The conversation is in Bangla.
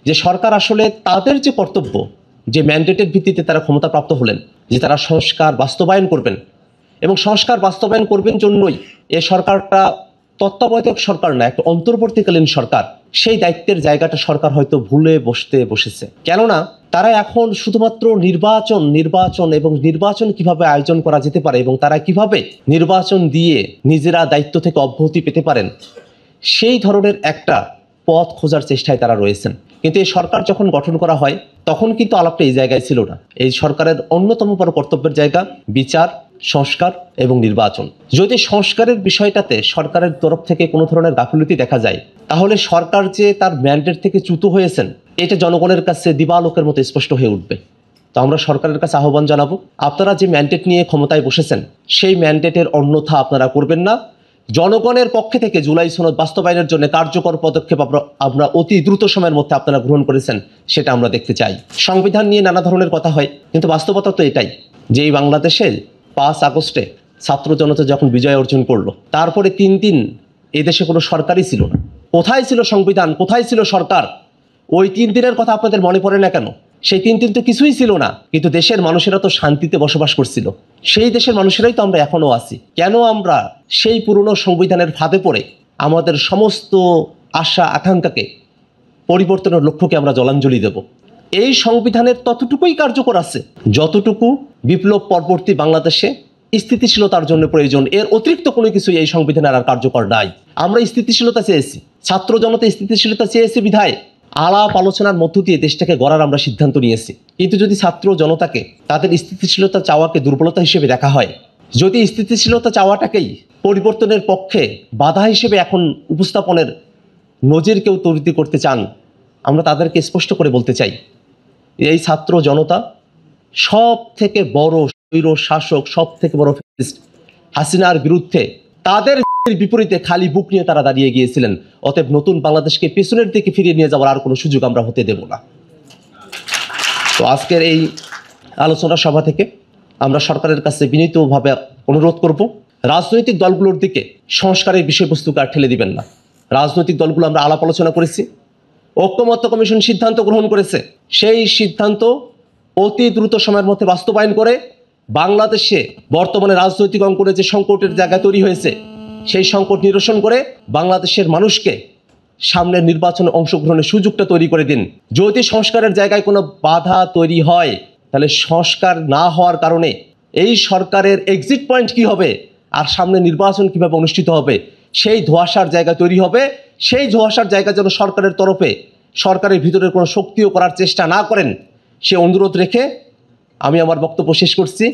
যে সরকার আসলে তাদের যে কর্তব্য, যে ম্যান্ডেটের ভিত্তিতে তারা ক্ষমতাপ্রাপ্ত হলেন, যে তারা সংস্কার বাস্তবায়ন করবেন এবং সংস্কার বাস্তবায়ন করবেন জন্যই এ সরকারটা তত্ত্বাবধায়ক সরকার না, একটা অন্তর্বর্তীকালীন সরকার। সেই দায়িত্বের জায়গাটা সরকার হয়তো ভুলে বসেছে। কেননা তারা এখন শুধুমাত্র নির্বাচন নির্বাচন এবং নির্বাচন কিভাবে আয়োজন করা যেতে পারে এবং তারা কিভাবে নির্বাচন দিয়ে নিজেরা দায়িত্ব থেকে অব্যাহতি পেতে পারেন, সেই ধরনের একটা পথ খোঁজার চেষ্টায় তারা রয়েছেন। কিন্তু এই সরকার যখন গঠন করা হয় তখন কিন্তু আলাপটা এই জায়গায় ছিল না। এই সরকারের অন্যতম বড় কর্তব্যের জায়গা বিচার, সংস্কার এবং নির্বাচন। যদি সংস্কারের বিষয়টাতে সরকারের তরফ থেকে কোনো ধরনের গাফিলতি দেখা যায়, তাহলে সরকার যে তার ম্যান্ডেট থেকে চ্যুত হয়েছেন এটা জনগণের কাছে দিবালোকের মতো স্পষ্ট হয়ে উঠবে। তো আমরা সরকারের কাছে আহ্বান জানাবো, আপনারা যে ম্যান্ডেট নিয়ে ক্ষমতায় বসেছেন সেই ম্যান্ডেটের অন্যথা আপনারা করবেন না। জনগণের পক্ষে থেকে জুলাই সনদ বাস্তবায়নের জন্য কার্যকর পদক্ষেপ আমরা অতি দ্রুত সময়ের মধ্যে আপনারা গ্রহণ করেছেন, সেটা আমরা দেখতে চাই। সংবিধান নিয়ে নানা ধরনের কথা হয়, কিন্তু বাস্তবতা তো এটাই যে এই বাংলাদেশে 5 আগস্টে ছাত্র জনতা যখন বিজয় অর্জন করলো, তারপরে 3 দিন এদেশে কোনো সরকারই ছিল না। কোথায় ছিল সংবিধান, কোথায় ছিল সরকার? ওই 3 দিনের কথা আপনাদের মনে পড়ে না কেন? সেই 3 দিন তো কিছুই ছিল না, কিন্তু দেশের মানুষেরা তো শান্তিতে বসবাস করছিল। সেই দেশের মানুষেরাই তো আমরা এখনো আছি। কেন আমরা সেই পুরনো সংবিধানের ফাঁদে পড়ে আমাদের সমস্ত আশা আকাঙ্ক্ষাকে, পরিবর্তনের লক্ষ্যকে আমরা জলাঞ্জলি দেব? এই সংবিধানের ততটুকুই কার্যকর আছে যতটুকু বিপ্লব পরবর্তী বাংলাদেশে স্থিতিশীলতার জন্য প্রয়োজন। এর অতিরিক্ত কোনো কিছু এই সংবিধানের আর কার্যকর নাই। আমরা স্থিতিশীলতা চেয়েছি, ছাত্র জনতা স্থিতিশীলতা চেয়েছে বিধায় আলাপ আলোচনার মধ্য দিয়ে দেশটাকে গড়ার আমরা সিদ্ধান্ত নিয়েছি। কিন্তু যদি ছাত্র জনতাকে তাদের স্থিতিশীলতা চাওয়াকে দুর্বলতা হিসেবে দেখা হয়, যদি স্থিতিশীলতা চাওয়াটাকেই পরিবর্তনের পক্ষে বাধা হিসেবে এখন উপস্থাপনের নজির কেউ তৈরি করতে চান, আমরা তাদেরকে স্পষ্ট করে বলতে চাই, এই ছাত্র জনতা সব থেকে বড় স্বৈর শাসক, সব থেকে বড় ফ্যাসিস্ট হাসিনার বিরুদ্ধে তাদের বিপরীতে খালি বুক নিয়ে তারা দাঁড়িয়ে গিয়েছিলেন। অতএব নতুন বাংলাদেশকে পেছনের দিকে ফিরিয়ে নিয়ে যাওয়ার আর কোনো সুযোগ আমরা হতে দেব না। তো আজকের এই আলোচনা সভা থেকে আমরা সরকারের কাছে বিনীতভাবে অনুরোধ করব, রাজনৈতিক দলগুলোর দিকে সংস্কারের বিষয়বস্তুকে আর ঠেলে দিবেন না। রাজনৈতিক দলগুলো আমরা আলাপ আলোচনা করেছি, ঐকমত্য কমিশন সিদ্ধান্ত গ্রহণ করেছে, সেই সিদ্ধান্ত অতি দ্রুত সময়ের মধ্যে বাস্তবায়ন করে বাংলাদেশে বর্তমানে রাজনৈতিক অঙ্গনে যে সংকটের জায়গা তৈরি হয়েছে সেই সংকট নিরসন করে বাংলাদেশের মানুষকে সামনের নির্বাচনে অংশগ্রহণের সুযোগটা তৈরি করে দিন। যদি সংস্কারের জায়গায় কোনো বাধা তৈরি হয়, তাহলে সংস্কার না হওয়ার কারণে এই সরকারের এক্সিট পয়েন্ট কি হবে আর সামনে নির্বাচন কিভাবে অনুষ্ঠিত হবে সেই ধোঁয়াশার জায়গা তৈরি হবে। সেই ধোঁয়াশার জায়গা যেন সরকারের তরফে সরকারের ভিতরে কোনো শক্তিও করার চেষ্টা না করেন, সে অনুরোধ রেখে আমি আমার বক্তব্য শেষ করছি।